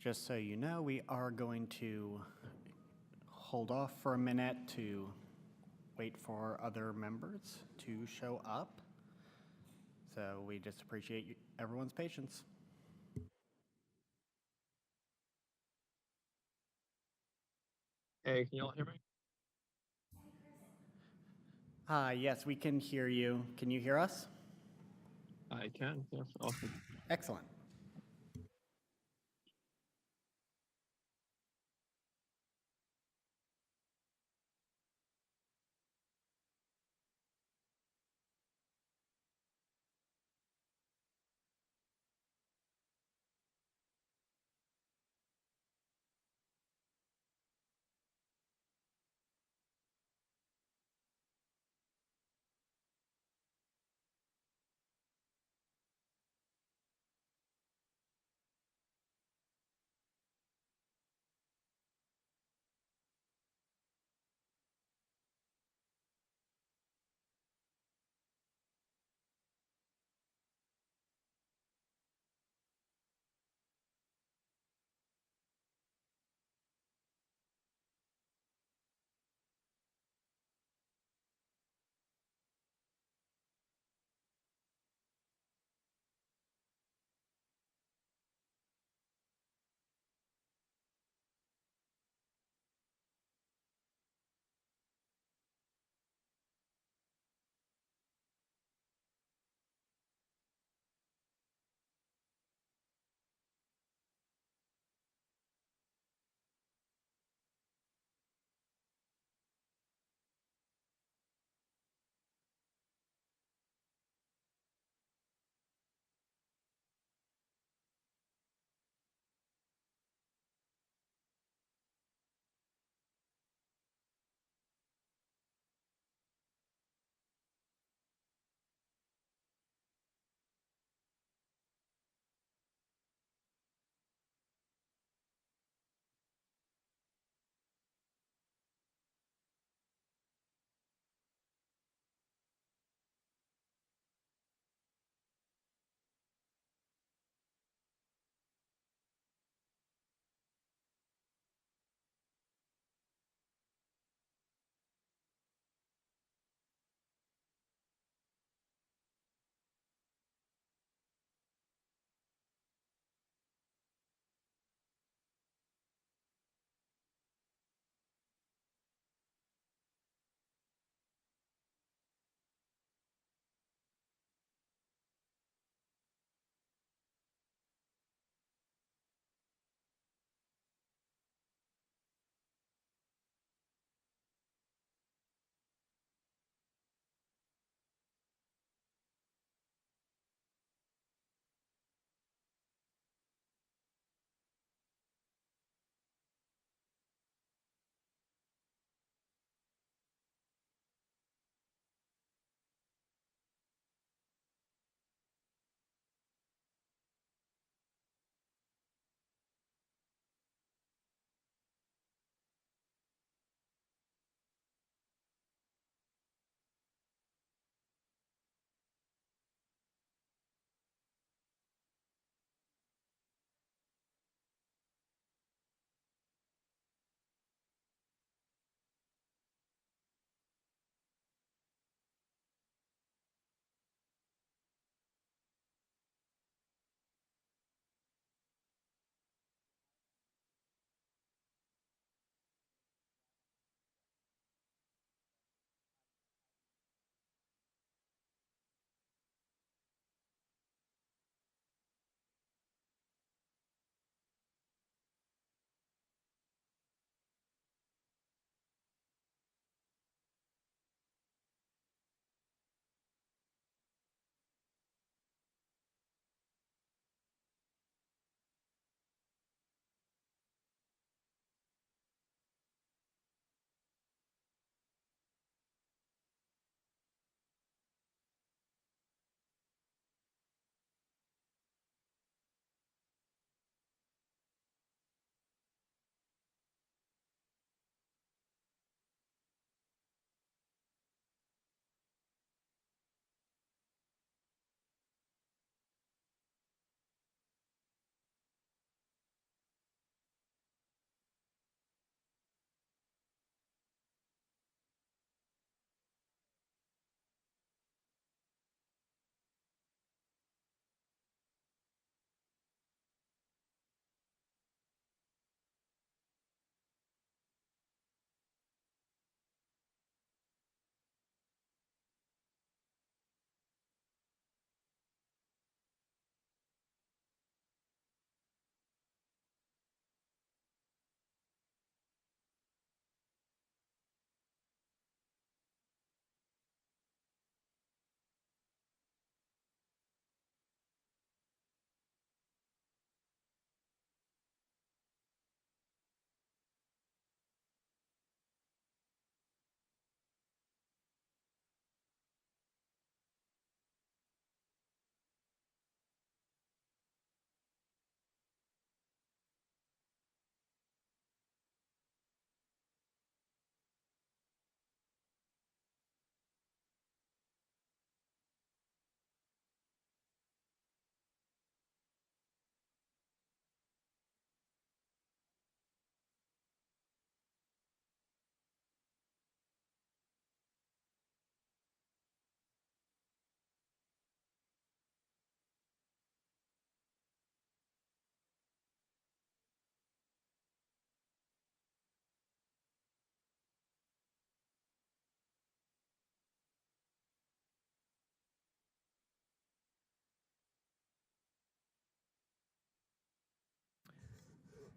Just so you know, we are going to hold off for a minute to wait for other members to show up. So we just appreciate everyone's patience. Hey, can you all hear me? Yes, we can hear you. Can you hear us? I can. Yes, awesome. Excellent.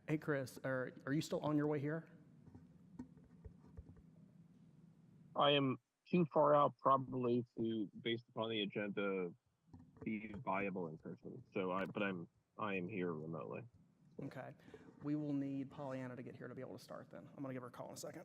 Hey, Chris, are you still on your way here? I am too far out probably to, based upon the agenda, be viable in person. So I am here remotely. Okay. We will need Pollyanna to get here to be able to start then. I'm going to give her a call in a second.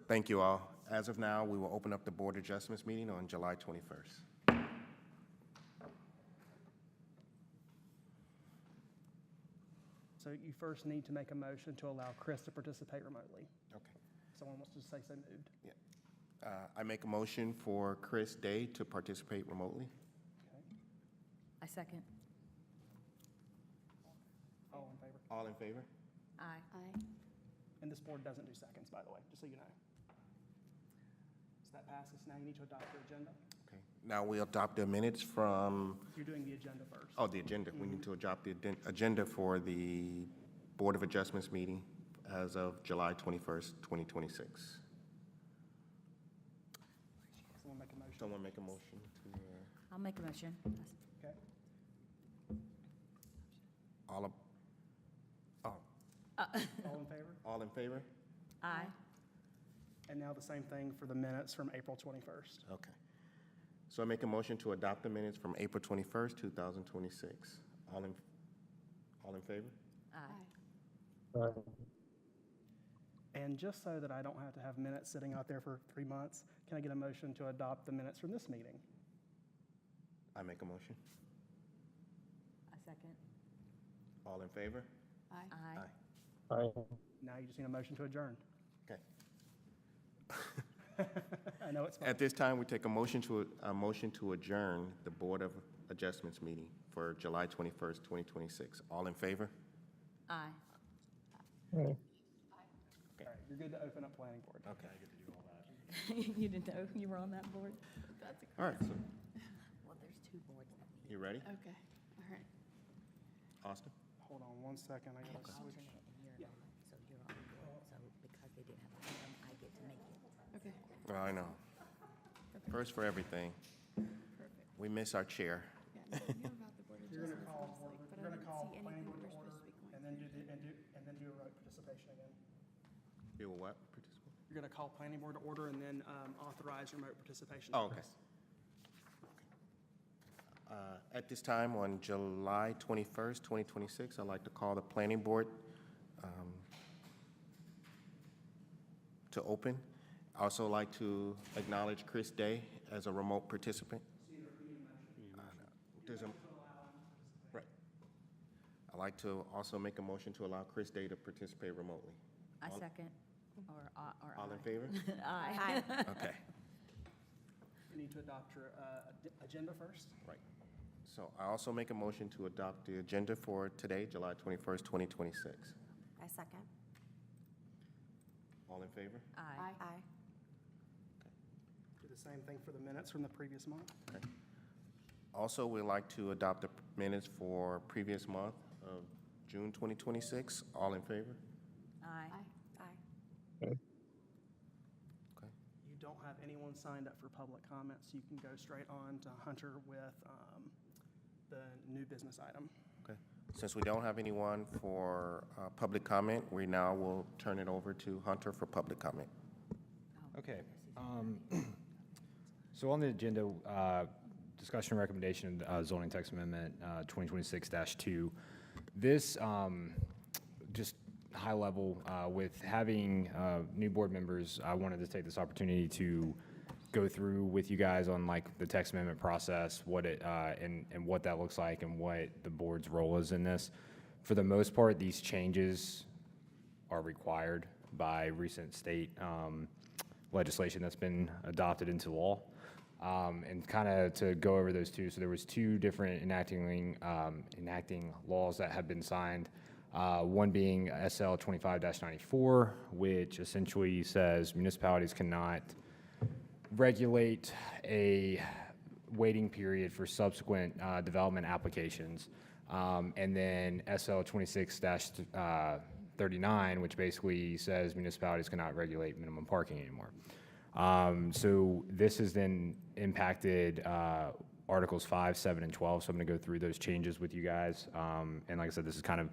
Thank you all. As of now, we will open up the Board Adjustments meeting on July 21st. So you first need to make a motion to allow Chris to participate remotely. Okay. Someone wants to say so moved. Yeah. I make a motion for Chris Day to participate remotely. Okay. I second. All in favor? All in favor? Aye. Aye. And this board doesn't do seconds, by the way, just so you know. So that passes. Now you need to adopt your agenda. Okay. Now we adopt the minutes from, You're doing the agenda first. oh, the agenda. We need to adopt the agenda for the Board of Adjustments meeting as of July 21st, 2026. Someone make a motion. Someone make a motion to, I'll make a motion. Okay. all of, oh, All in favor? all in favor? Aye. And now the same thing for the minutes from April 21st. Okay. So I make a motion to adopt the minutes from April 21st, 2026. All in favor? Aye. And just so that I don't have to have minutes sitting out there for 3 months, can I get a motion to adopt the minutes from this meeting? I make a motion. I second. All in favor? Aye. Now you just need a motion to adjourn. Okay. I know it's fun. At this time, we take a motion to adjourn the Board of Adjustments meeting for July 21st, 2026. All in favor? Aye. All right, you're good to open up planning board. Okay. You didn't know you were on that board? That's All right, so Well, there's two boards that meet. you ready, okay. All right. Austin? Hold on one second. I gotta I have switch. alternate and you're an alternate, so you're on. Okay, Well, I know. First for everything. perfect. We miss our chair. Yeah, no, you know about the Board of You're gonna Adjustments call, last week, but you're I gonna didn't call see planning anything board we to were order, supposed to be going and then through. do a vote participation again. You will what? Participate? You're gonna call planning board to order and then authorize remote participation. Oh, okay. At this time, on July 21st, 2026, I'd like to call the planning board to open. I also like to acknowledge Chris Day as a remote participant. There's a- Right. I'd like to also make a motion to allow Chris Day to participate remotely. I second, or All in aye. favor? Aye. Okay, You need to adopt your agenda first. right. So I also make a motion to adopt the agenda for today, July 21st, 2026. I second. All in favor? Aye. Aye. Do the same thing for the minutes from the previous month. Okay. Also, we'd like to adopt the minutes for previous month of June 2026. All in favor? Aye. Aye. Okay. You don't have anyone signed up for public comments. You can go straight on to Hunter with the new business item. Okay. Since we don't have anyone for public comment, we now will turn it over to Hunter for public comment. Okay. So on the agenda, discussion and recommendation zoning text amendment 2026-2. This, just high level, with having new board members, I wanted to take this opportunity to go through with you guys on like the text amendment process, what it, and what that looks like and what the board's role is in this. For the most part, these changes are required by recent state legislation that's been adopted into law. And kind of to go over those two, so there was two different enacting laws that have been signed. One being SL 25-94, which essentially says municipalities cannot regulate a waiting period for subsequent development applications. And then SL 26-39, which basically says municipalities cannot regulate minimum parking anymore. So this has then impacted Articles 5, 7, and 12, so I'm going to go through those changes with you guys. And like I said, this is kind of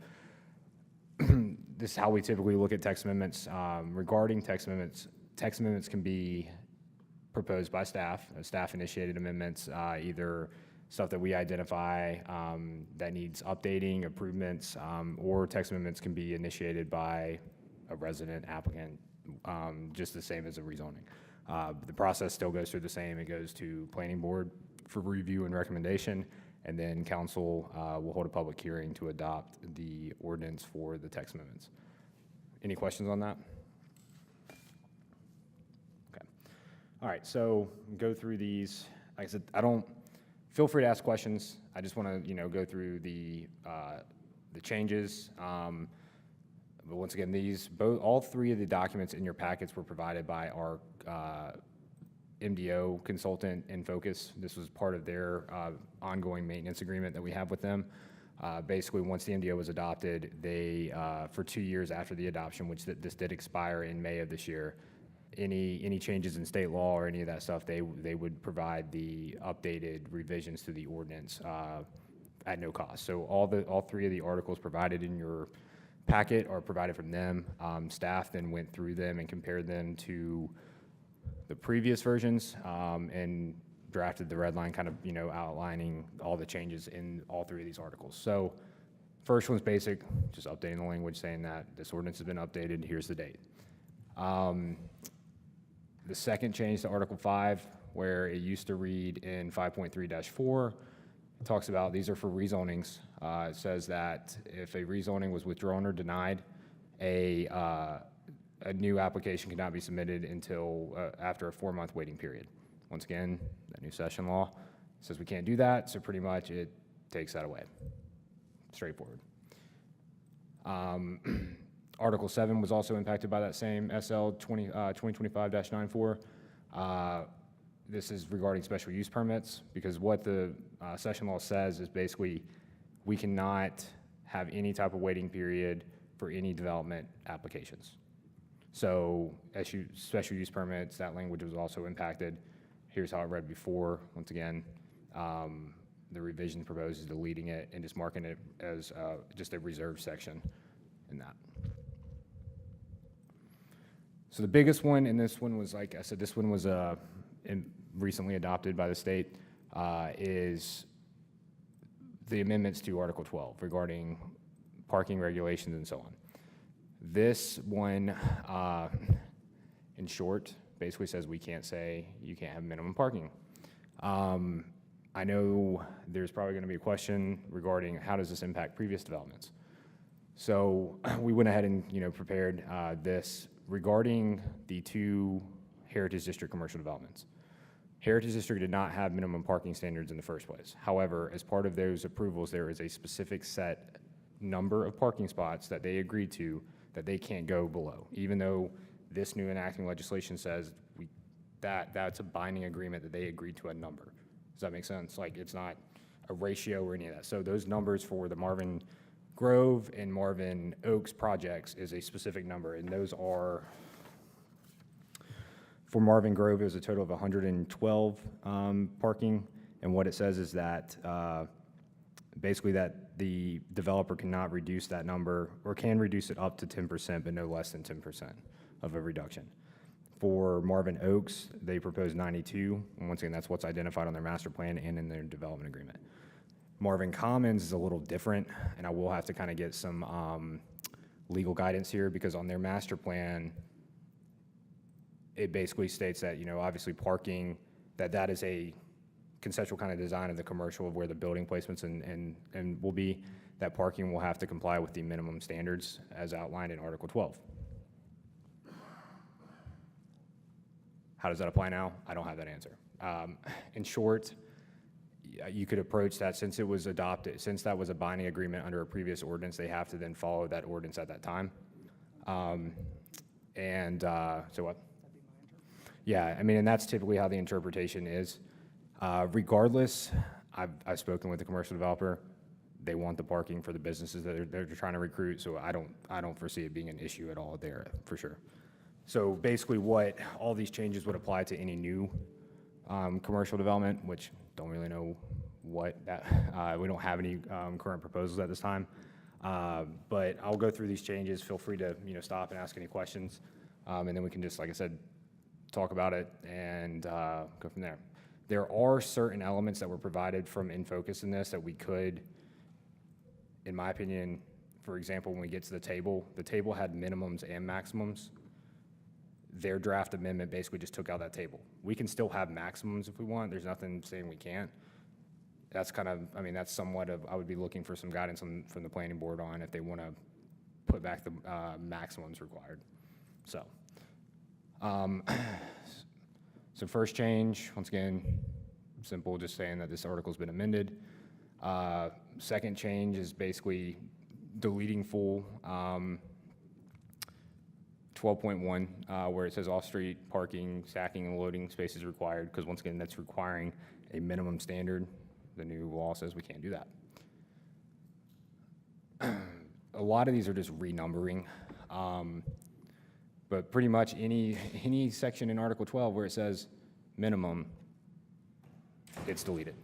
this is how we typically look at text amendments. Regarding text amendments can be proposed by staff, staff-initiated amendments, either stuff that we identify that needs updating, improvements, or text amendments can be initiated by a resident applicant, just the same as a rezoning. The process still goes through the same. It goes to planning board for review and recommendation, and then council will hold a public hearing to adopt the ordinance for the text amendments. Any questions on that? Okay. All right, so go through these. Like I said, feel free to ask questions. I just want to, go through the changes. But once again, all three of the documents in your packets were provided by our MDO consultant in Focus. This was part of their ongoing maintenance agreement that we have with them. Basically, once the MDO was adopted, they, for 2 years after the adoption, which this did expire in May of this year, any changes in state law or any of that stuff, they would provide the updated revisions to the ordinance at no cost. So all three of the articles provided in your packet are provided from them. Staff then went through them and compared them to the previous versions and drafted the red line, kind of outlining all the changes in all three of these articles. So first one's basic, just updating the language saying that this ordinance has been updated, here's the date. The second change to Article 5, where it used to read in 5.3-4, talks about these are for rezonings. It says that if a rezoning was withdrawn or denied, a new application cannot be submitted until after a 4-month waiting period. Once again, that new session law says we can't do that, so pretty much it takes that away. Straightforward. Article 7 was also impacted by that same SL 2025-94. This is regarding special use permits, because what the session law says is basically we cannot have any type of waiting period for any development applications. So special use permits, that language was also impacted. Here's how it read before. Once again, the revision proposed is deleting it and just marking it as just a reserved section in that. So the biggest one, and this one was, like I said, this one was recently adopted by the state, is the amendments to Article 12 regarding parking regulations and so on. This one, in short, basically says we can't say you can't have minimum parking. I know there's probably going to be a question regarding how does this impact previous developments. So we went ahead and prepared this regarding the two Heritage District commercial developments. Heritage District did not have minimum parking standards in the first place. However, as part of those approvals, there is a specific set number of parking spots that they agreed to that they can't go below, even though this new enacting legislation says that's a binding agreement that they agreed to a number. Does that make sense? Like, it's not a ratio or any of that. So those numbers for the Marvin Grove and Marvin Oaks projects is a specific number, and those are, for Marvin Grove, it was a total of 112 parking, and what it says is that basically that the developer cannot reduce that number, or can reduce it up to 10%, but no less than 10% of a reduction. For Marvin Oaks, they proposed 92, and once again, that's what's identified on their master plan and in their development agreement. Marvin Commons is a little different, and I will have to kind of get some legal guidance here, because on their master plan, it basically states that, obviously parking, that is a conceptual kind of design of the commercial of where the building placements and will be, that parking will have to comply with the minimum standards as outlined in Article 12. How does that apply now? I don't have that answer. In short, you could approach that since it was adopted, since that was a binding agreement under a previous ordinance, they have to then follow that ordinance at that time. So what? Yeah, I mean, and that's typically how the interpretation is. Regardless, I've spoken with the commercial developer. They want the parking for the businesses that they're trying to recruit, so I don't foresee it being an issue at all there, for sure. So basically what all these changes would apply to any new commercial development, which don't really know what that, we don't have any current proposals at this time. But I'll go through these changes. Feel free to stop and ask any questions. And then we can just, like I said, talk about it and go from there. There are certain elements that were provided from InFocus in this that we could, in my opinion, for example, when we get to the table had minimums and maximums. Their draft amendment basically just took out that table. We can still have maximums if we want. There's nothing saying we can't. That's kind of, I mean, that's somewhat of, I would be looking for some guidance from the planning board on if they want to put back the maximums required. So, so first change, once again, simple, just saying that this article's been amended. Second change is basically deleting full 12.1, where it says off-street parking, stacking, and loading spaces required, because once again, that's requiring a minimum standard. The new law says we can't do that. A lot of these are just renumbering, but pretty much any section in Article 12 where it says minimum, it's deleted.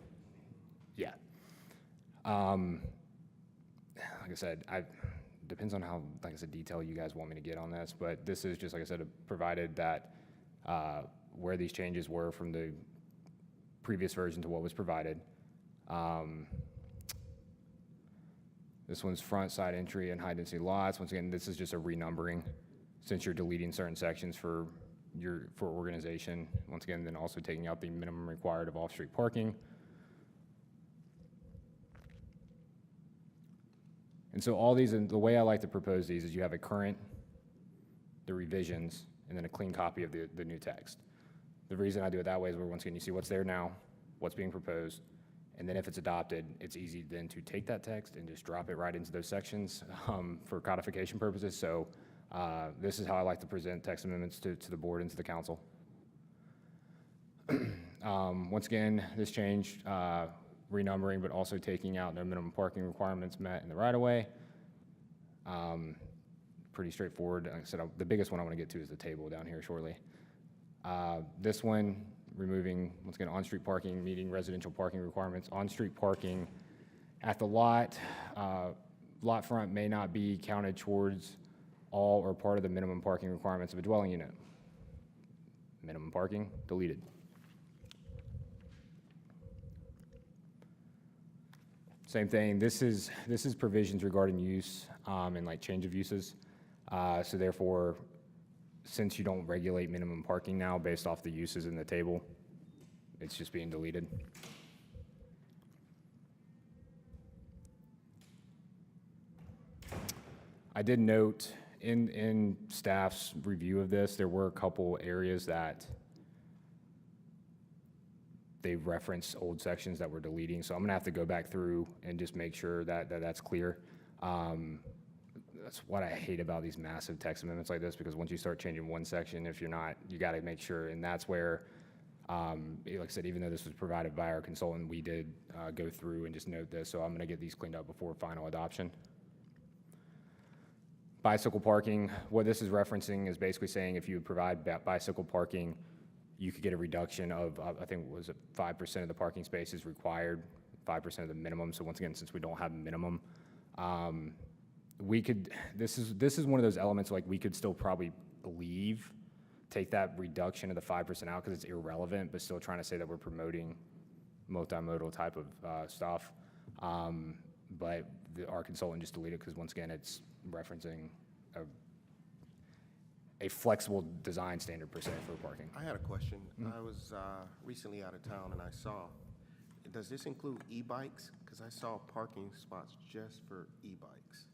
Yeah. Like I said, depends on how, like I said, detailed you guys want me to get on this, but this is just, like I said, provided that where these changes were from the previous version to what was provided. This one's front, side entry, and high density lots. Once again, this is just a renumbering since you're deleting certain sections for organization. Once again, then also taking out the minimum required of off-street parking. And so all these, and the way I like to propose these is you have a current, the revisions, and then a clean copy of the new text. The reason I do it that way is where once again you see what's there now, what's being proposed, and then if it's adopted, it's easy then to take that text and just drop it right into those sections for codification purposes. So this is how I like to present text amendments to the board and to the council. Once again, this change, renumbering, but also taking out no minimum parking requirements met in the right-of-way. pretty straightforward. Like I said, the biggest one I want to get to is the table down here shortly. This one, removing, once again, on-street parking, meeting residential parking requirements. On-street parking at the lot front may not be counted towards all or part of the minimum parking requirements of a dwelling unit. Minimum parking, deleted. Same thing, this is provisions regarding use and like change of uses. So therefore, since you don't regulate minimum parking now based off the uses in the table, it's just being deleted. I did note in staff's review of this, there were a couple areas that they referenced old sections that we're deleting, so I'm gonna have to go back through and just make sure that that's clear. That's what I hate about these massive text amendments like this, because once you start changing one section, if you're not, you gotta make sure, and that's where, like I said, even though this was provided by our consultant, we did go through and just note this, so I'm gonna get these cleaned up before final adoption. Bicycle parking, what this is referencing is basically saying if you provide bicycle parking, you could get a reduction of, I think, was it 5% of the parking spaces required, 5% of the minimum. So once again, since we don't have a minimum, we could, this is one of those elements, like we could still probably take that reduction of the 5% out because it's irrelevant, but still trying to say that we're promoting multimodal type of stuff. But our consultant just deleted because once again, it's referencing a flexible design standard per se for parking. I had a question. I was recently out of town and I saw, does this include e-bikes? Because I saw parking spots just for e-bikes.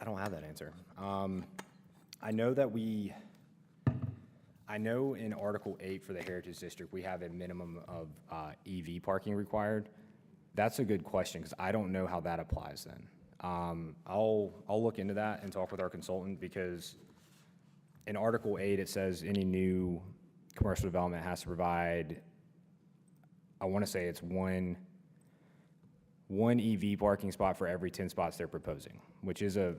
I don't have that answer. I know in Article 8 for the Heritage District, we have a minimum of EV parking required. That's a good question because I don't know how that applies then. I'll look into that and talk with our consultant because in Article 8, it says any new commercial development has to provide, I want to say it's one EV parking spot for every 10 spots they're proposing, which is a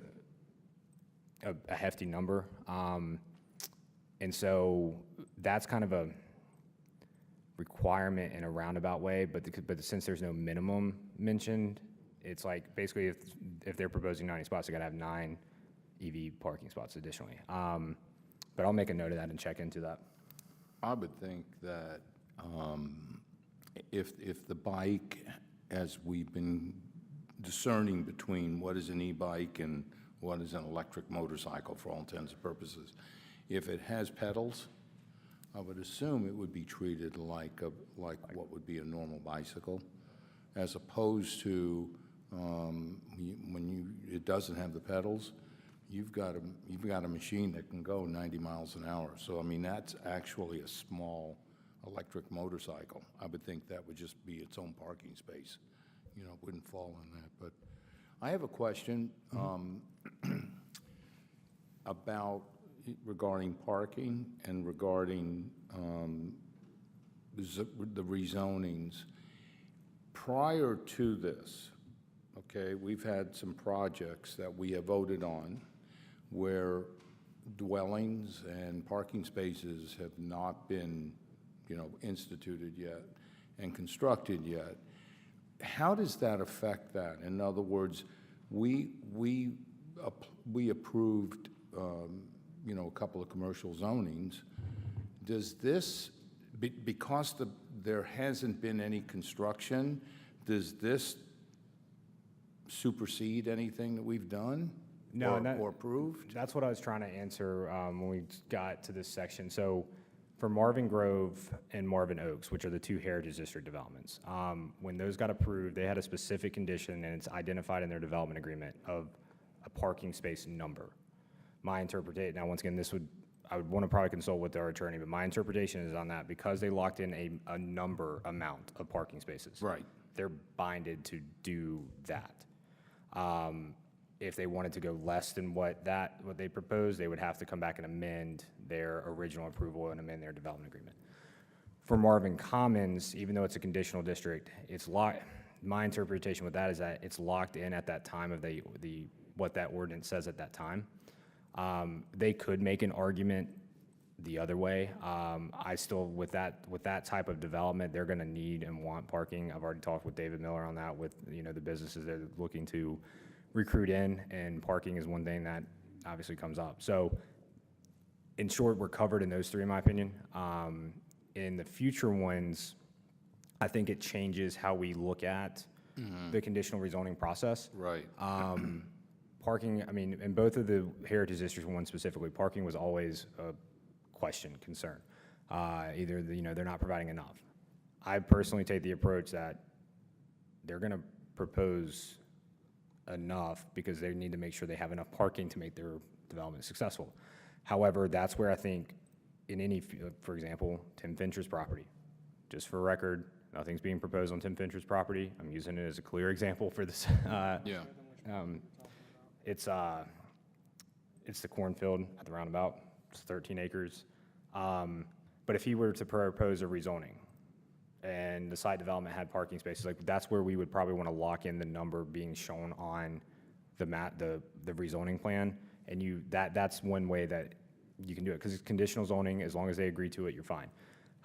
hefty number. And so that's kind of a requirement in a roundabout way, but since there's no minimum mentioned, it's like basically if they're proposing 90 spots, they gotta have 9 EV parking spots additionally. But I'll make a note of that and check into that. I would think that if the bike, as we've been discerning between what is an e-bike and what is an electric motorcycle for all intents and purposes, if it has pedals, I would assume it would be treated like what would be a normal bicycle, as opposed to it doesn't have the pedals. You've got a machine that can go 90 miles an hour. So I mean that's actually a small electric motorcycle. I would think that would just be its own parking space. You know, it wouldn't fall in that. But I have a question regarding parking and regarding the rezonings. Prior to this, okay, we've had some projects that we have voted on where dwellings and parking spaces have not been, instituted yet and constructed yet. How does that affect that? In other words, we approved, a couple of commercial zonings. Does this, because there hasn't been any construction, does this supersede anything that we've done? No, or approved? That's what I was trying to answer when we got to this section. So for Marvin Grove and Marvin Oaks, which are the 2 Heritage District developments, when those got approved, they had a specific condition, and it's identified in their development agreement of a parking space number. My interpretation, now once again, I would want to probably consult with our attorney, but my interpretation is on that because they locked in a amount of parking spaces. Right. They're binded to do that. If they wanted to go less than what they proposed, they would have to come back and amend their original approval and amend their development agreement. For Marvin Commons, even though it's a conditional district, it's locked. My interpretation with that is that it's locked in at that time of what that ordinance says at that time. They could make an argument the other way. I still, with that type of development, they're gonna need and want parking. I've already talked with David Miller on that, with, you know, the businesses they're looking to recruit in, and parking is one thing that obviously comes up. So, in short, we're covered in those three, in my opinion. In the future ones, I think it changes how we look at the conditional rezoning process. Right. Parking, I mean, in both of the Heritage District one specifically, parking was always a question, concern. Either, you know, they're not providing enough. I personally take the approach that they're gonna propose enough because they need to make sure they have enough parking to make their development successful. However, that's where I think in any, for example, Tim Fincher's property, just for record, nothing's being proposed on Tim Fincher's property. I'm using it as a clear example for this. Yeah. It's the cornfield at the roundabout. It's 13 acres. But if he were to propose a rezoning and the site development had parking spaces, like, that's where we would probably want to lock in the number being shown on the rezoning plan. And that's one way that you can do it, because it's conditional zoning. As long as they agree to it, you're fine.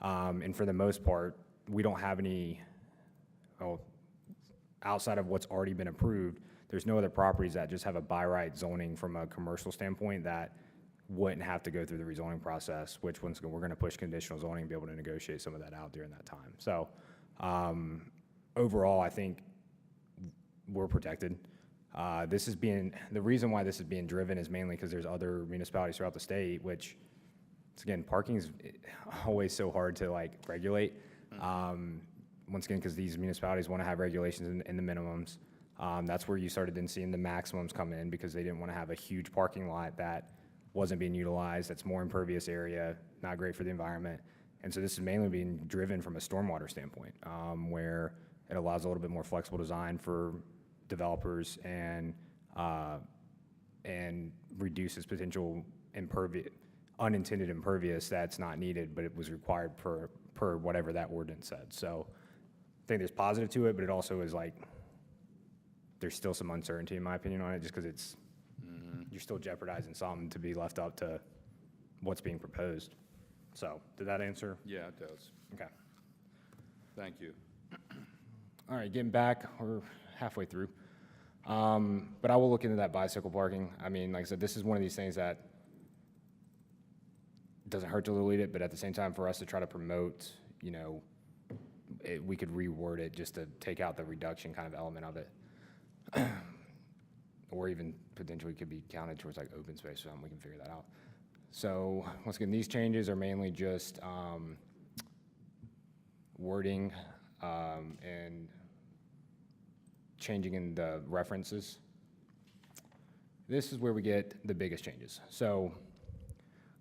And for the most part, we don't have any, outside of what's already been approved, there's no other properties that just have a by right zoning from a commercial standpoint that wouldn't have to go through the rezoning process, which once again, we're gonna push conditional zoning and be able to negotiate some of that out during that time. So, overall, I think we're protected. The reason why this is being driven is mainly because there's other municipalities throughout the state, which, again, parking is always so hard to like regulate. Once again, because these municipalities want to have regulations in the minimums. That's where you started then seeing the maximums come in, because they didn't want to have a huge parking lot that wasn't being utilized, that's more impervious area, not great for the environment. And so this is mainly being driven from a stormwater standpoint, where it allows a little bit more flexible design for developers and reduces potential unintended impervious that's not needed, but it was required per whatever that ordinance said. So I think there's positive to it, but it also is like, there's still some uncertainty, in my opinion, on it, just because it's, you're still jeopardizing some to be left up to what's being proposed. So, did that answer? Yeah, it does. Okay. Thank you. All right, getting back, we're halfway through. But I will look into that bicycle parking. I mean, like I said, this is one of these things that doesn't hurt to delete it, but at the same time, for us to try to promote, you know, we could reword it just to take out the reduction kind of element of it. Or even potentially could be counted towards like open space, so we can figure that out. So once again, these changes are mainly just wording and changing in the references. This is where we get the biggest changes. So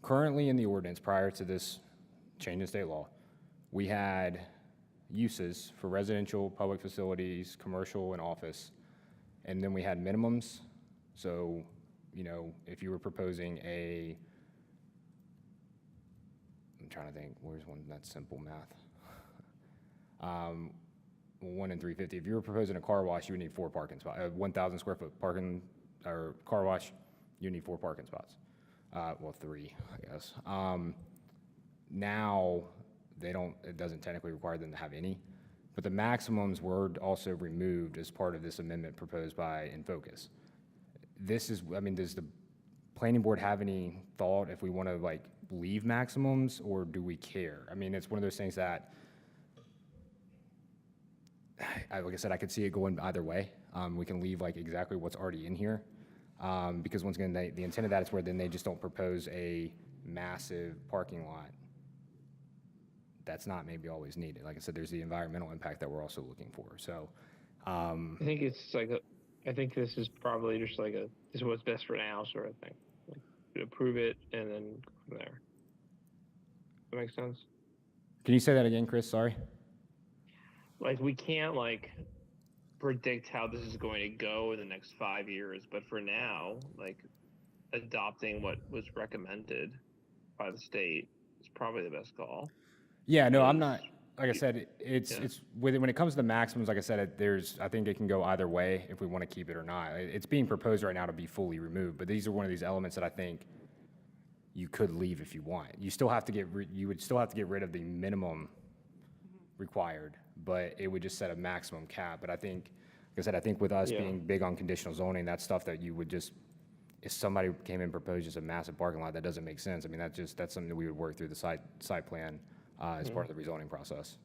currently in the ordinance, prior to this change in state law, we had uses for residential, public facilities, commercial, and office. And then we had minimums. So, you know, if you were proposing I'm trying to think, where's one that's simple math? 1 in 350. If you were proposing a car wash, you would need 4 parking spots. 1,000 square foot parking or car wash, you need 4 parking spots. Well, 3, I guess. Now it doesn't technically require them to have any. But the maximums were also removed as part of this amendment proposed by Infocus. Does the planning board have any thought if we want to like leave maximums, or do we care? I mean, it's one of those things that, like I said, I could see it going either way. We can leave like exactly what's already in here, because once again, the intent of that is where then they just don't propose a massive parking lot that's not maybe always needed. Like I said, there's the environmental impact that we're also looking for. So, I think it's like I think this is probably just like this is what's best for now sort of thing. Like, to approve it and then go from there. That makes sense? can you say that again, Chris? Sorry. Like, we can't like predict how this is going to go in the next 5 years, but for now, like, adopting what was recommended by the state is probably the best call. Yeah, no, I'm not. like I said, it's, when it comes to the maximums, like I said, I think it can go either way if we want to keep it or not. It's being proposed right now to be fully removed, but these are one of these elements that I think you could leave if you want. You still have to you would still have to get rid of the minimum required, but it would just set a maximum cap. But I think, like I said, I think with us Yeah. being big on conditional zoning, that's stuff that you would just, if somebody came and proposed just a massive parking lot, that doesn't make sense. I mean, that's something that we would work through the site plan as part of the rezoning process.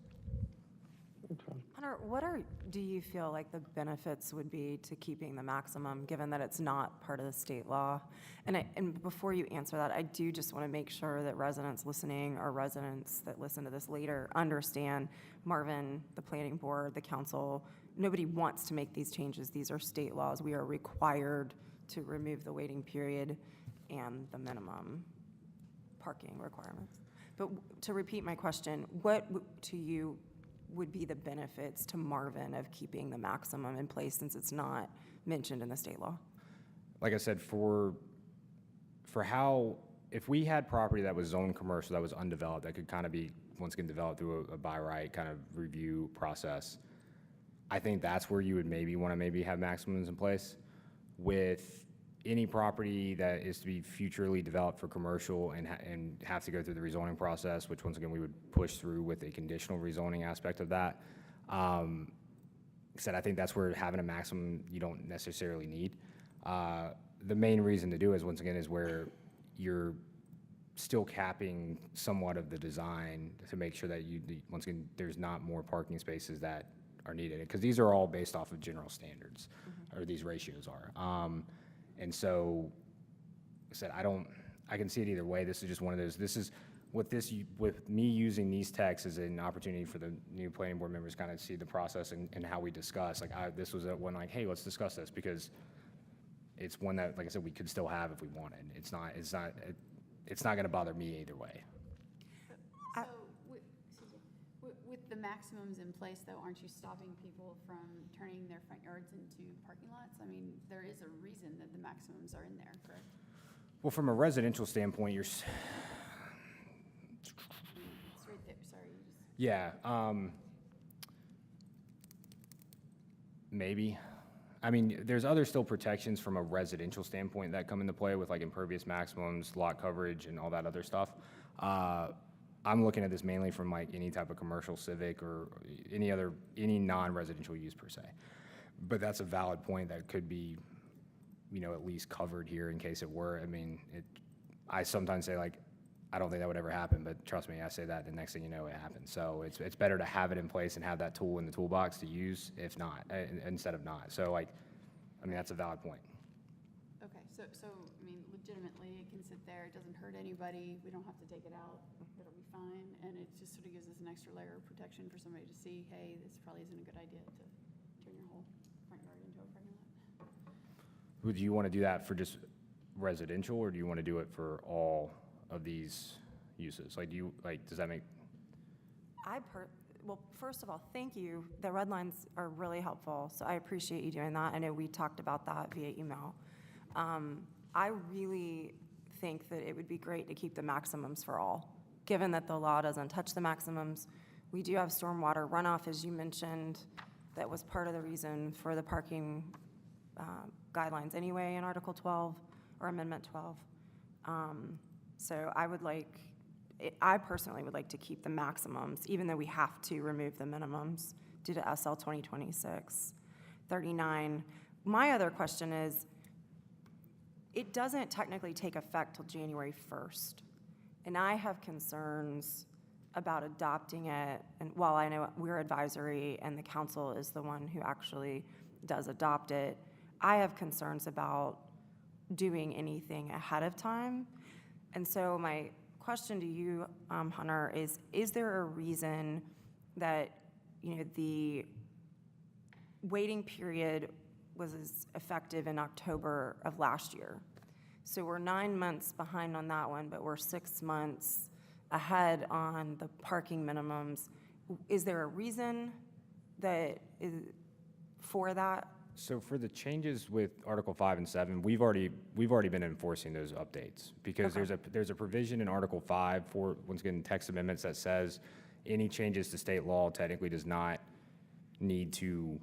Hunter, do you feel like the benefits would be to keeping the maximum, given that it's not part of the state law? And before you answer that, I do just want to make sure that residents listening or residents that listen to this later understand Marvin, the planning board, the council, nobody wants to make these changes. These are state laws. We are required to remove the waiting period and the minimum parking requirements. But to repeat my question, what to you would be the benefits to Marvin of keeping the maximum in place since it's not mentioned in the state law? Like I said, for how, if we had property that was zoned commercial, that was undeveloped, that could kind of be, once again, developed through a by right kind of review process, I think that's where you would maybe want to have maximums in place. With any property that is to be futurely developed for commercial and have to go through the rezoning process, which once again, we would push through with a conditional rezoning aspect of that. Said, I think that's where having a maximum you don't necessarily need. The main reason to do is, once again, is where you're still capping somewhat of the design to make sure that once again, there's not more parking spaces that are needed. Because these are all based off of general standards, or these ratios are. And so, I said, I can see it either way. This is just one of those, with me using these texts as an opportunity for the new planning board members to kind of see the process and how we discuss. Like, this was one like, hey, let's discuss this, because it's one that, like I said, we could still have if we wanted. It's not going to bother me either way. So, with the maximums in place, though, aren't you stopping people from turning their front yards into parking lots? I mean, there is a reason that the maximums are in there, correct? Well, from a residential standpoint, It's right there, sorry. yeah, maybe. I mean, there's other still protections from a residential standpoint that come into play with like impervious maximums, lot coverage, and all that other stuff. I'm looking at this mainly from like any type of commercial, civic, or any non-residential use per se. But that's a valid point that could be, at least covered here in case it were. I mean, I sometimes say like, I don't think that would ever happen, but trust me, I say that, the next thing you know, it happens. So it's better to have it in place and have that tool in the toolbox to use, if not, instead of not. So like, I mean, that's a valid point. Okay, so, I mean, legitimately, it can sit there, it doesn't hurt anybody, we don't have to take it out, it'll be fine, and it just sort of gives us an extra layer of protection for somebody to see, hey, this probably isn't a good idea to turn your whole front yard into a parking lot. Would you want to do that for just residential, or do you want to do it for all of these uses? Does that make? Well, first of all, thank you. The red lines are really helpful, so I appreciate you doing that. I know we talked about that via email. I really think that it would be great to keep the maximums for all, given that the law doesn't touch the maximums. We do have stormwater runoff, as you mentioned, that was part of the reason for the parking guidelines anyway in Article 12 or Amendment 12. So I personally would like to keep the maximums, even though we have to remove the minimums due to SL 2026-39. My other question is, it doesn't technically take effect till January 1st. And I have concerns about adopting it, and while I know we're advisory and the council is the one who actually does adopt it, I have concerns about doing anything ahead of time. And so my question to you, Hunter, is there a reason that, the waiting period was effective in October of last year? So we're 9 months behind on that one, but we're 6 months ahead on the parking minimums. Is there a reason for that? So for the changes with Article 5 and 7, we've already been enforcing those updates, because Okay. there's a provision in Article 5 for, once again, text amendments that says any changes to state law technically does not need to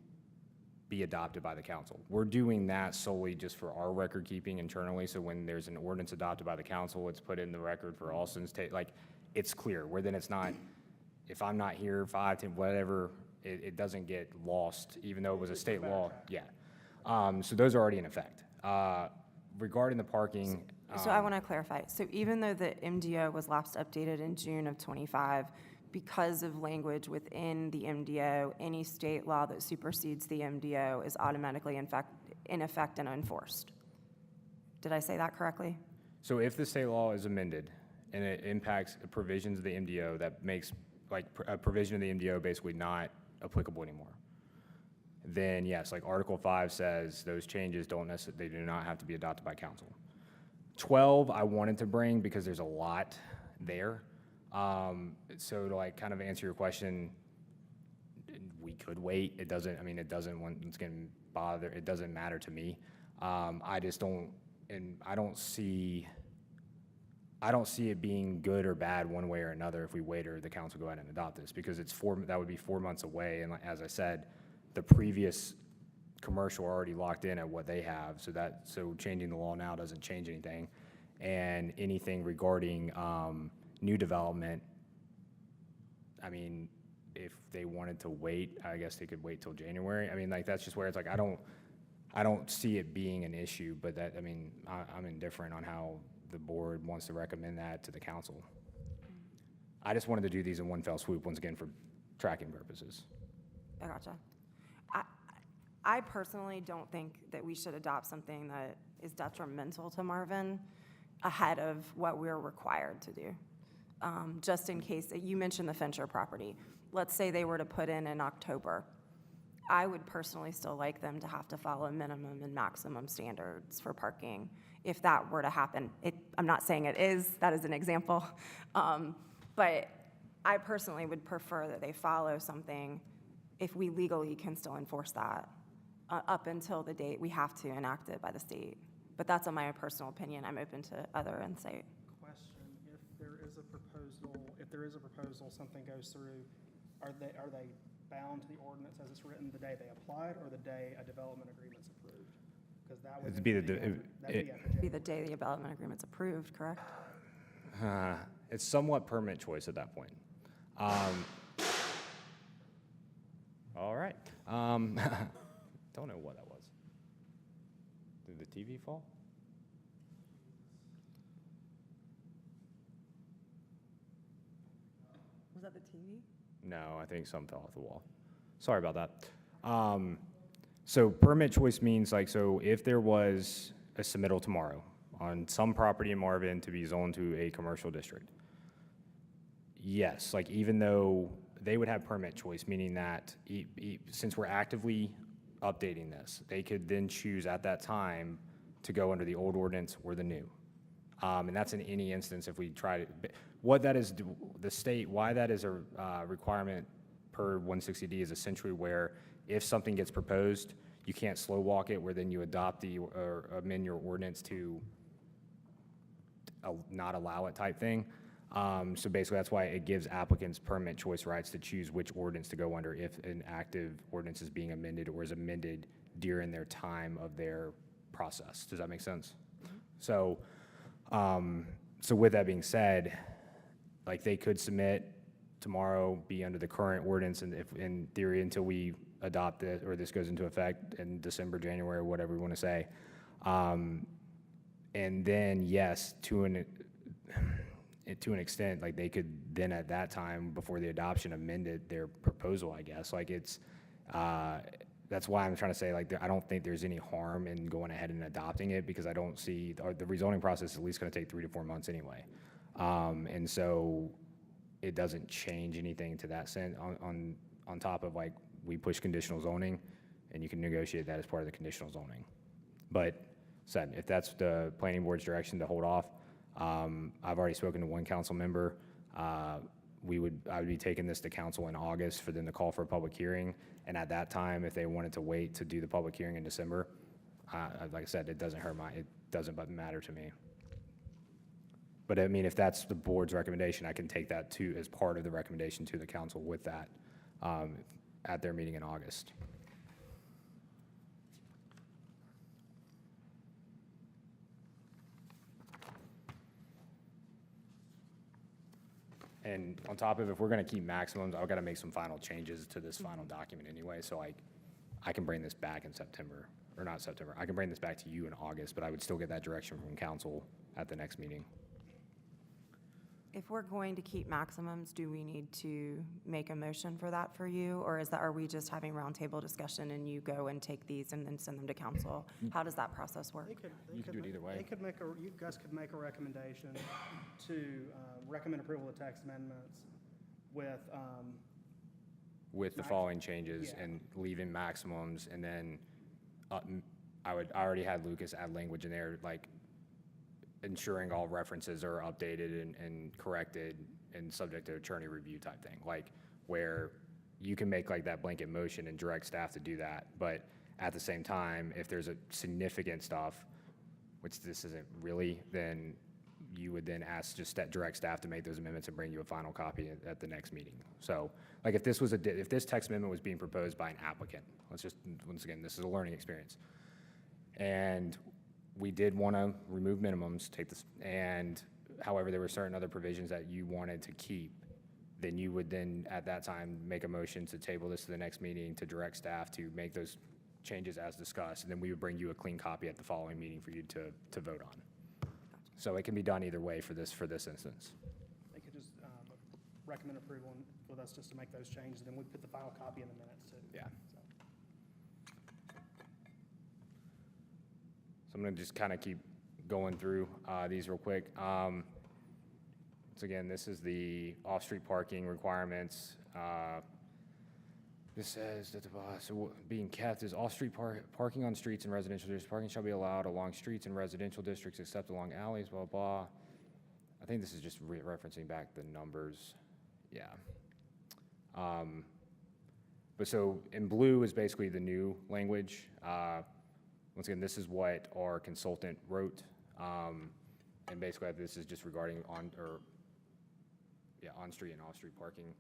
be adopted by the council. We're doing that solely just for our record keeping internally, so when there's an ordinance adopted by the council, it's put in the record for Alston's, like, it's clear, where then it's not, if I'm not here, 5, 10, whatever, it doesn't get lost, even though it was a state law, yeah. So those are already in effect. Regarding the parking. So I want to clarify. So even though the MDO was last updated in June of '25, because of language within the MDO, any state law that supersedes the MDO is automatically in effect and enforced. Did I say that correctly? So if the state law is amended and it impacts provisions of the MDO that makes, like, a provision of the MDO basically not applicable anymore, then yes, like Article 5 says, those changes don't necessarily, they do not have to be adopted by council. 12, I wanted to bring because there's a lot there. So to, like, kind of answer your question, we could wait. It doesn't, I mean, it doesn't, once again, bother, it doesn't matter to me. I just don't, and I don't see it being good or bad one way or another if we wait or the council go ahead and adopt this, because it's that would be 4 months away. And as I said, the previous commercial are already locked in at what they have, so changing the law now doesn't change anything. And anything regarding new development, I mean, if they wanted to wait, I guess they could wait till January. I mean, like, that's just where it's like, I don't see it being an issue, but that, I mean, I'm indifferent on how the board wants to recommend that to the council. I just wanted to do these in one fell swoop, once again, for tracking purposes. I gotcha. I personally don't think that we should adopt something that is detrimental to Marvin ahead of what we're required to do. Just in case, you mentioned the Fincher property. Let's say they were to put in October. I would personally still like them to have to follow minimum and maximum standards for parking if that were to happen. I'm not saying it is, that is an example. But I personally would prefer that they follow something if we legally can still enforce that up until the date we have to enact it by the state. But that's on my personal opinion. I'm open to other insight. Question, if there is a proposal, something goes through, are they bound to the ordinance as it's written the day they applied or the day a development agreement's approved? Because that would It'd be Be the day the development agreement's approved, correct? It's somewhat permit choice at that point. All right. Don't know what that was. Did the TV fall? Was that the TV? No, I think some fell off the wall. Sorry about that. So permit choice means, like, so if there was a submittal tomorrow on some property in Marvin to be zoned to a commercial district, yes, like, even though they would have permit choice, meaning that since we're actively updating this, they could then choose at that time to go under the old ordinance or the new. And that's in any instance if we try to, what that is, the state, why that is a requirement per 160D is essentially where if something gets proposed, you can't slow walk it, where then you adopt or amend your ordinance to not allow it type thing. So basically that's why it gives applicants permit choice rights to choose which ordinance to go under if an active ordinance is being amended or is amended during their time of their process. Does that make sense? So, so with that being said, like, they could submit tomorrow, be under the current ordinance, and if in theory until we adopt it or this goes into effect in December, January, whatever we want to say. And then yes, to an extent, like, they could then at that time before the adoption amended their proposal, I guess. Like, it's, that's why I'm trying to say, like, I don't think there's any harm in going ahead and adopting it, because I don't see, the rezoning process is at least going to take 3 to 4 months anyway. And so it doesn't change anything to that sense on top of, like, we push conditional zoning and you can negotiate that as part of the conditional zoning. But said, if that's the planning board's direction to hold off, I've already spoken to one council member. I would be taking this to council in August for them to call for a public hearing. And at that time, if they wanted to wait to do the public hearing in December, like I said, it doesn't matter to me. But I mean, if that's the board's recommendation, I can take that to, as part of the recommendation to the council with that at their meeting in August. And on top of, if we're gonna keep maximums, I've gotta make some final changes to this final document anyway, so I can bring this back in September, or not September, I can bring this back to you in August, but I would still get that direction from council at the next meeting. If we're going to keep maximums, do we need to make a motion for that for you? Or are we just having roundtable discussion and you go and take these and then send them to council? How does that process work? You could do it either way. You guys could make a recommendation to recommend approval of text amendments with, With the following changes Yeah. and leaving maximums, and then I already had Lucas add language in there, like ensuring all references are updated and corrected and subject to attorney review type thing, like where you can make like that blanket motion and direct staff to do that, but at the same time, if there's a significant stuff, which this isn't really, then you would then ask just that direct staff to make those amendments and bring you a final copy at the next meeting. So, like if this was if this text amendment was being proposed by an applicant, once again, this is a learning experience, and we did want to remove minimums, take this, and however, there were certain other provisions that you wanted to keep, then you would then, at that time, make a motion to table this to the next meeting to direct staff to make those changes as discussed, and then we would bring you a clean copy at the following meeting for you to vote on. So it can be done either way for this instance. they could just recommend approval with us just to make those changes, then we put the final copy in the minutes too. Yeah. So, So I'm gonna just kind of keep going through these real quick. Once again, this is the off-street parking requirements. This says that so being kept is off-street parking on streets in residential districts. Parking shall be allowed along streets in residential districts except along alleys, blah, blah. I think this is just referencing back the numbers. Yeah. But so in blue is basically the new language. Once again, this is what our consultant wrote. And basically this is just regarding on-street and off-street parking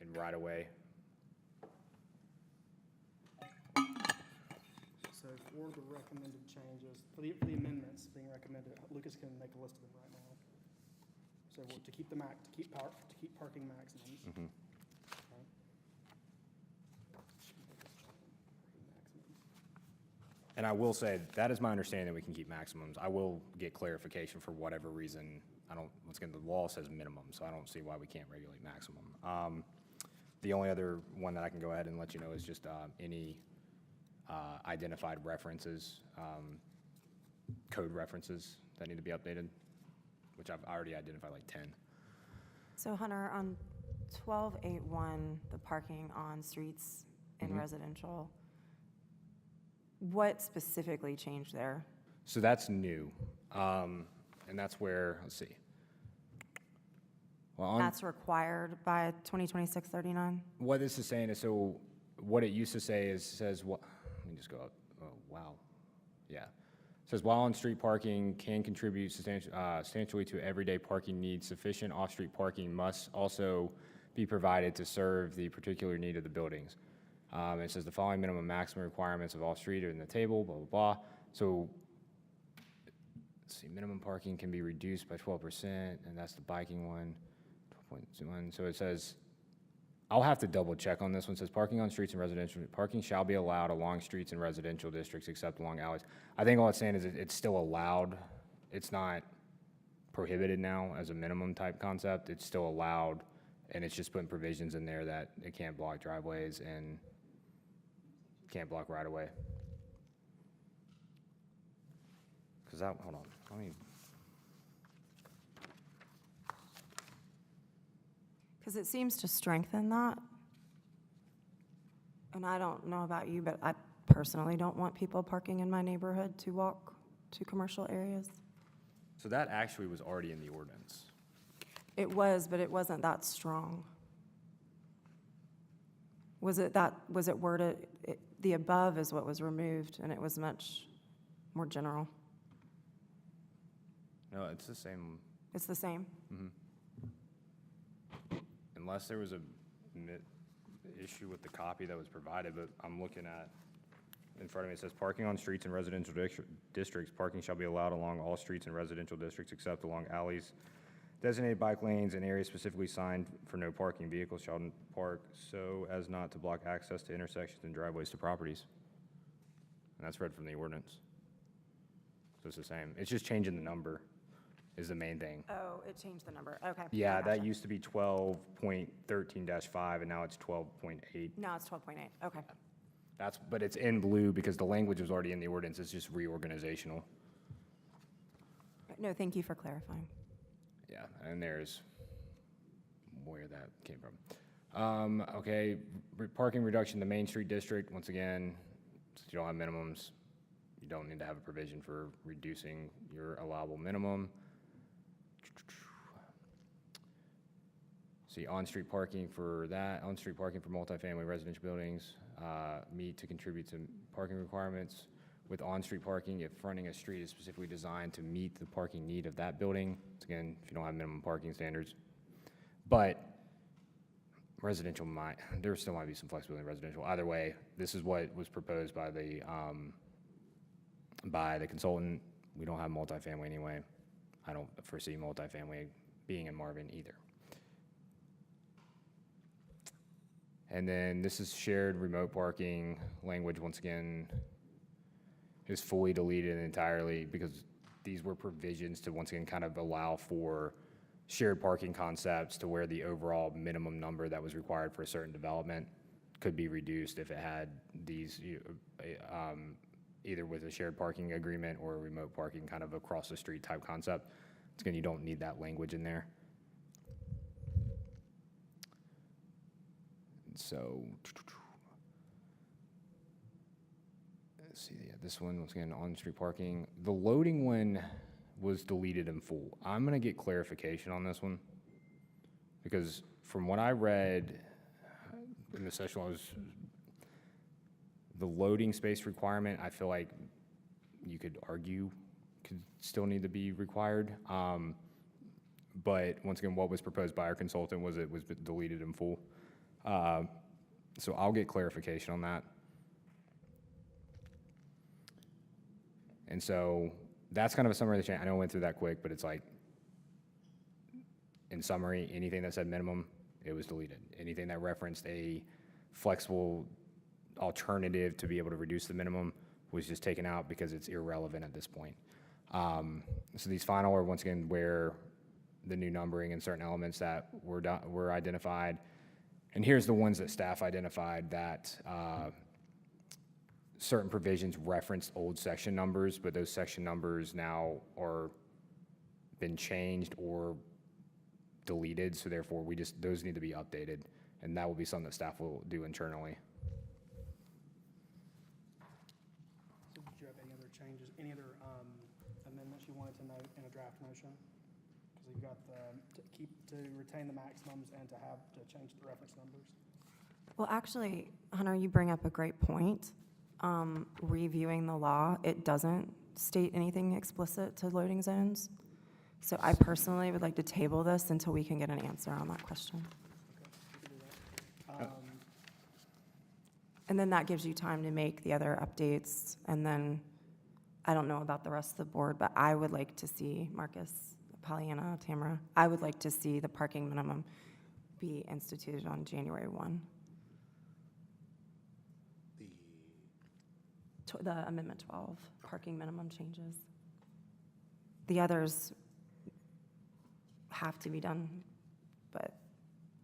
and right-of-way. So for the recommended changes, for the amendments being recommended, Lucas can make a list of them right now. So to keep parking maximums. Mhm. Okay. And I will say, that is my understanding that we can keep maximums. I will get clarification for whatever reason. Once again, the law says minimum, so I don't see why we can't regulate maximum. The only other one that I can go ahead and let you know is just any identified references, code references that need to be updated, which I've already identified like 10. So Hunter, on 12.8.1, the parking on streets in residential, what specifically changed there? So that's new. And that's where, let's see. Well, That's required by 2026-39? what this is saying is, so what it used to say says what, let me just go up, oh, wow. Yeah. It says, while on-street parking can contribute substantially to everyday parking needs, sufficient off-street parking must also be provided to serve the particular need of the buildings. It says the following minimum maximum requirements of off-street are in the table, blah, blah, blah. So, let's see, minimum parking can be reduced by 12%, and that's the biking one, 12.21. So it says, I'll have to double check on this one. It says parking on streets and residential, parking shall be allowed along streets in residential districts except along alleys. I think all it's saying is it's still allowed. It's not prohibited now as a minimum type concept. It's still allowed, and it's just putting provisions in there that it can't block driveways and can't block right of way. Cause that, hold on, let me. Because it seems to strengthen that. And I don't know about you, but I personally don't want people parking in my neighborhood to walk to commercial areas. So that actually was already in the ordinance. It was, but it wasn't that strong. Was it worded, the above is what was removed, and it was much more general. No, it's the same, It's the same? Unless there was a issue with the copy that was provided, but I'm looking at, in front of me, it says, parking on streets in residential districts, parking shall be allowed along all streets in residential districts except along alleys, designated bike lanes, and areas specifically signed for no parking. Vehicles shall park so as not to block access to intersections and driveways to properties. And that's read from the ordinance. So it's the same. It's just changing the number is the main thing. Oh, it changed the number, okay. Yeah, I that gotcha. used to be 12.13-5, and now it's 12.8. Now it's 12.8, okay. But it's in blue because the language was already in the ordinance. It's just reorganizational. No, thank you for clarifying. Yeah, and there's where that came from. Okay, parking reduction in the Main Street District, once again, since you don't have minimums, you don't need to have a provision for reducing your allowable minimum. See, on-street parking for that, on-street parking for multifamily residential buildings, meet to contribute to parking requirements. With on-street parking, if fronting a street is specifically designed to meet the parking need of that building, it's again, if you don't have minimum parking standards. But residential there still might be some flexibility in residential. Either way, this is what was proposed by the consultant. We don't have multifamily anyway. I don't foresee multifamily being in Marvin either. And then this is shared remote parking language, once again, is fully deleted entirely because these were provisions to, once again, kind of allow for shared parking concepts to where the overall minimum number that was required for a certain development could be reduced if it had these, either with a shared parking agreement or a remote parking kind of across the street type concept. Once again, you don't need that language in there. So, let's see, yeah, this one, once again, on-street parking. The loading one was deleted in full. I'm gonna get clarification on this one, because from what I read in the session, the loading space requirement, I feel like you could argue could still need to be required. But once again, what was proposed by our consultant was it was deleted in full. So I'll get clarification on that. And so that's kind of a summary of the change. I know I went through that quick, but it's like, in summary, anything that said minimum, it was deleted. Anything that referenced a flexible alternative to be able to reduce the minimum was just taken out because it's irrelevant at this point. So these final are, once again, where the new numbering and certain elements that were identified. And here's the ones that staff identified that certain provisions referenced old section numbers, but those section numbers now are been changed or deleted, so therefore those need to be updated, and that will be something that staff will do internally. So did you have any other changes, any other amendments you wanted to note in a draft motion? Because you've got to retain the maximums and to change the reference numbers. Well, actually, Hunter, you bring up a great point. Reviewing the law, it doesn't state anything explicit to loading zones. So I personally would like to table this until we can get an answer on that question. Okay, we can do that. And then that gives you time to make the other updates. And then, I don't know about the rest of the board, but I would like to see, Marcus, Pollyanna, Tamara, I would like to see the parking minimum be instituted on January 1. The Amendment 12, parking minimum changes. The others have to be done, but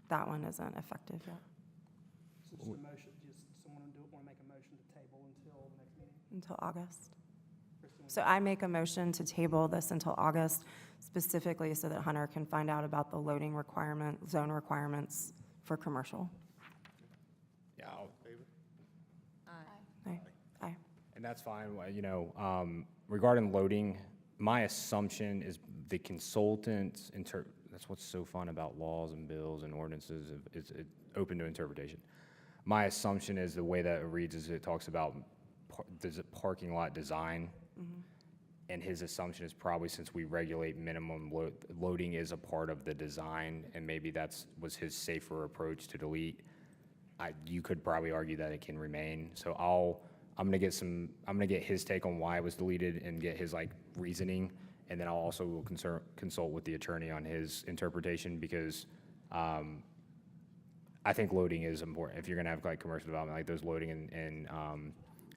that one isn't effective yet, So just a motion, someone want to make a motion to table until the next meeting? until August. Kristen, So I make a motion to table this until August, specifically so that Hunter can find out about the loading requirement, zone requirements for commercial. Yeah, Aye. Aye. and that's fine. Regarding loading, my assumption is the consultant's that's what's so fun about laws and bills and ordinances. It's open to interpretation. My assumption is the way that it reads is it talks about parking lot design. And his assumption is probably since we regulate minimum loading is a part of the design, and maybe was his safer approach to delete. You could probably argue that it can remain. So I'm gonna get his take on why it was deleted and get his like reasoning, and then I'll also consult with the attorney on his interpretation, because I think loading is important. If you're gonna have like commercial development, like those loading in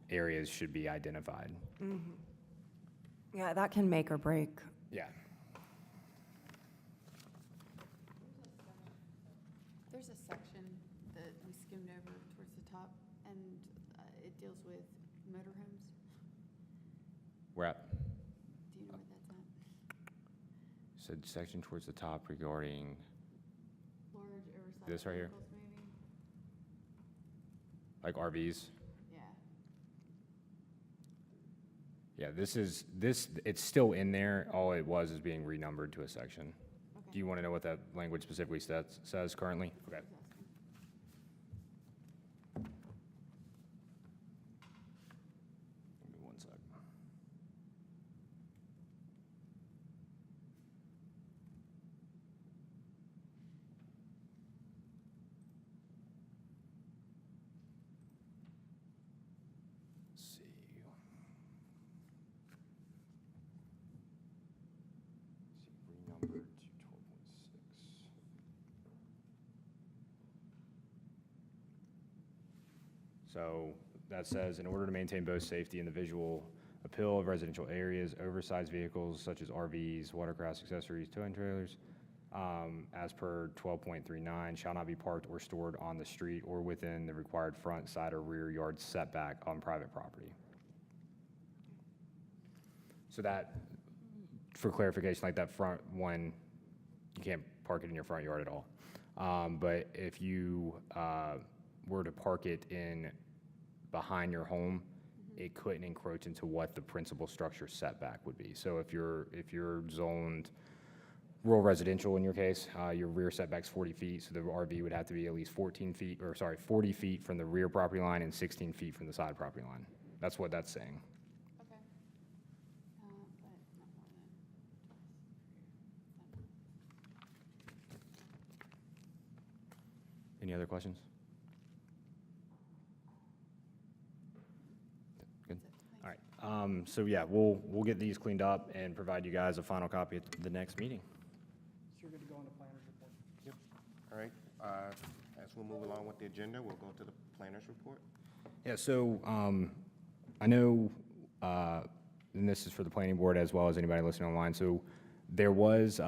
areas should be identified. Yeah, that can make or break. Yeah. There's a section that we skimmed over towards the top, and it deals with motorhomes. We're at, Do you know where that's at? said section towards the top regarding, Large oversized This right here? vehicles, maybe? like RVs. Yeah. Yeah, it's still in there. All it was is being renumbered to a section. Okay. Do you want to know what that language specifically says currently? Okay. Just asking. Give me 1 sec. Let's see. Renumbered to 12.6. So that says, in order to maintain both safety and the visual appeal of residential areas, oversized vehicles such as RVs, watercraft accessories, towing trailers, as per 12.39, shall not be parked or stored on the street or within the required front, side, or rear yard setback on private property. So that, for clarification, like that front one, you can't park it in your front yard at all. But if you were to park it in behind your home, it couldn't encroach into what the principal structure setback would be. So if you're zoned rural residential in your case, your rear setback's 40 feet, so the RV would have to be at least 40 feet from the rear property line and 16 feet from the side property line. That's what that's saying. Okay. But not more than. Any other questions? Good. All right. So yeah, we'll get these cleaned up and provide you guys a final copy at the next meeting. So you're good to go on the planner's report. Yep. All right, as we move along with the agenda, we'll go to the planner's report. Yeah, so I know, and this is for the planning board as well as anybody listening online, so there was,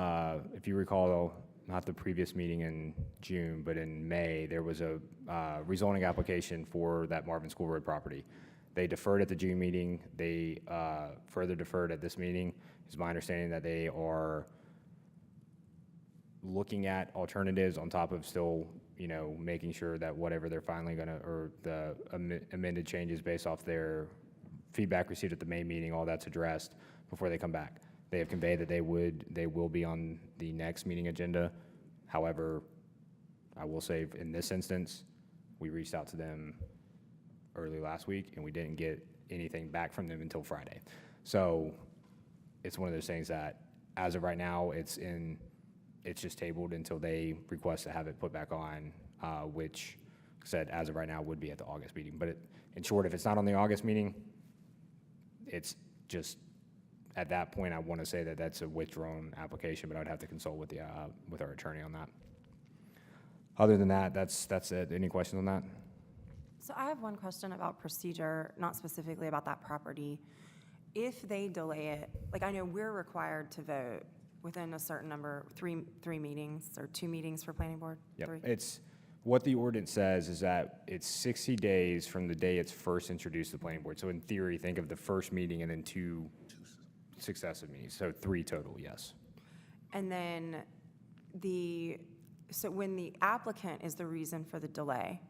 if you recall, not the previous meeting in June, but in May, there was a rezoning application for that Marvin School Road property. They deferred at the June meeting. They further deferred at this meeting. It's my understanding that they are looking at alternatives on top of still, making sure that whatever they're finally or the amended changes based off their feedback received at the May meeting, all that's addressed before they come back. They have conveyed that they will be on the next meeting agenda. However, I will say in this instance, we reached out to them early last week and we didn't get anything back from them until Friday. So it's one of those things that as of right now, it's just tabled until they request to have it put back on, which said as of right now would be at the August meeting. But in short, if it's not on the August meeting, it's just, at that point, I want to say that that's a withdrawn application, but I'd have to consult with with our attorney on that. Other than that, that's it. Any questions on that? So I have one question about procedure, not specifically about that property. If they delay it, like I know we're required to vote within a certain number, three meetings or 2 meetings for planning board? Yep. 3? It's, what the ordinance says is that it's 60 days from the day it's first introduced to the planning board. So in theory, think of the first meeting and then 2 successive meetings, so 3 total, yes. And then so when the applicant is the reason for the delay,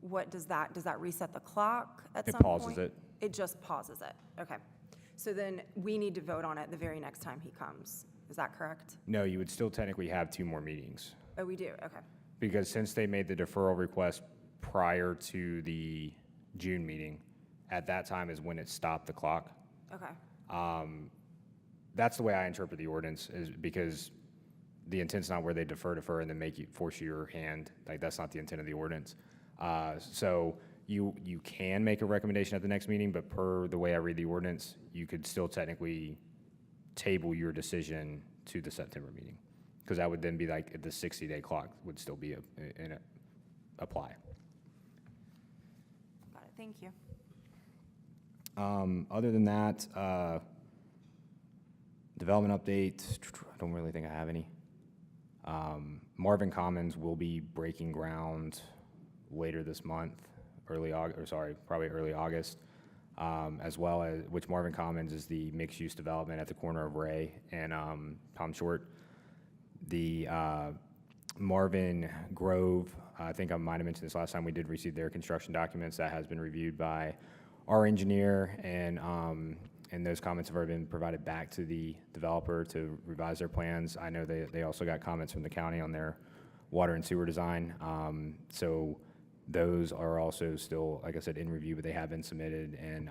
what does that reset the clock at some It point? pauses it. It just pauses it, okay. So then we need to vote on it the very next time he comes, is that correct? No, you would still technically have 2 more meetings. Oh, we do, okay. Because since they made the deferral request prior to the June meeting, at that time is when it stopped the clock. Okay, that's the way I interpret the ordinance, is because the intent's not where they defer, and then force your hand. Like, that's not the intent of the ordinance. So you can make a recommendation at the next meeting, but per the way I read the ordinance, you could still technically table your decision to the September meeting, because that would then be like the 60-day clock would still be apply. Got it, thank you. Other than that, development update, I don't really think I have any. Marvin Commons will be breaking ground later this month, probably early August, as well as, which Marvin Commons is the mixed-use development at the corner of Ray and Tom Short. The Marvin Grove, I think I might have mentioned this last time, we did receive their construction documents. That has been reviewed by our engineer, and those comments have already been provided back to the developer to revise their plans. I know they also got comments from the county on their water and sewer design. So those are also still, like I said, in review, but they have been submitted. And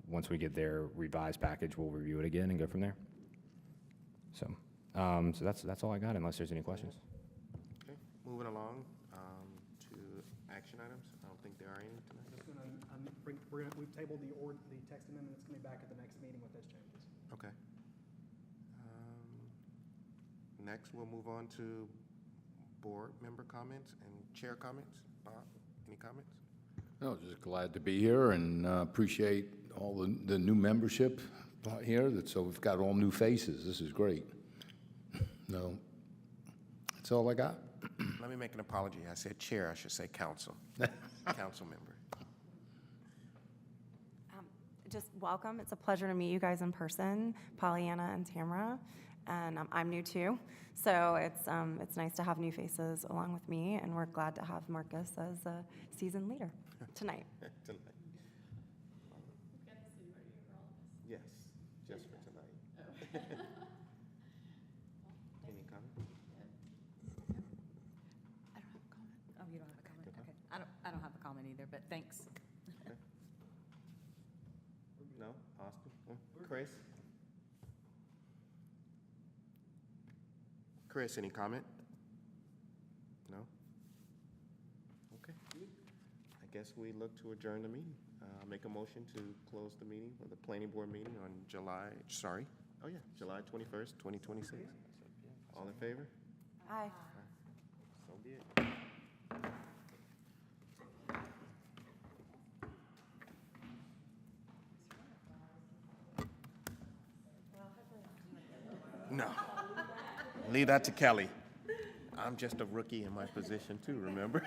once we get their revised package, we'll review it again and go from there. So that's all I got, unless there's any questions. Okay, moving along to action items. I don't think there are any tonight. We've tabled the text amendment, it's gonna be back at the next meeting with those changes. Okay. Next, we'll move on to board member comments and chair comments. Bob, any comments? No, just glad to be here and appreciate all the new membership here. So we've got all new faces. This is great. No, that's all I got. Let me make an apology. I said chair, I should say council. Council member. Just welcome. It's a pleasure to meet you guys in person, Pollyanna and Tamara. And I'm new too, so it's nice to have new faces along with me, and we're glad to have Marcus as a seasoned leader tonight. Tonight. Yes, just for tonight. Any comment? I don't have a comment. Oh, you don't have a comment? Okay. I don't have a comment either, but thanks. No? Austin? Chris? Chris, any comment? No? Okay. I guess we look to adjourn the meeting. Make a motion to close the meeting, or the planning board meeting on July 21st, 2026. All in favor? Aye. So be it. No. Leave that to Kelly. I'm just a rookie in my position too, remember?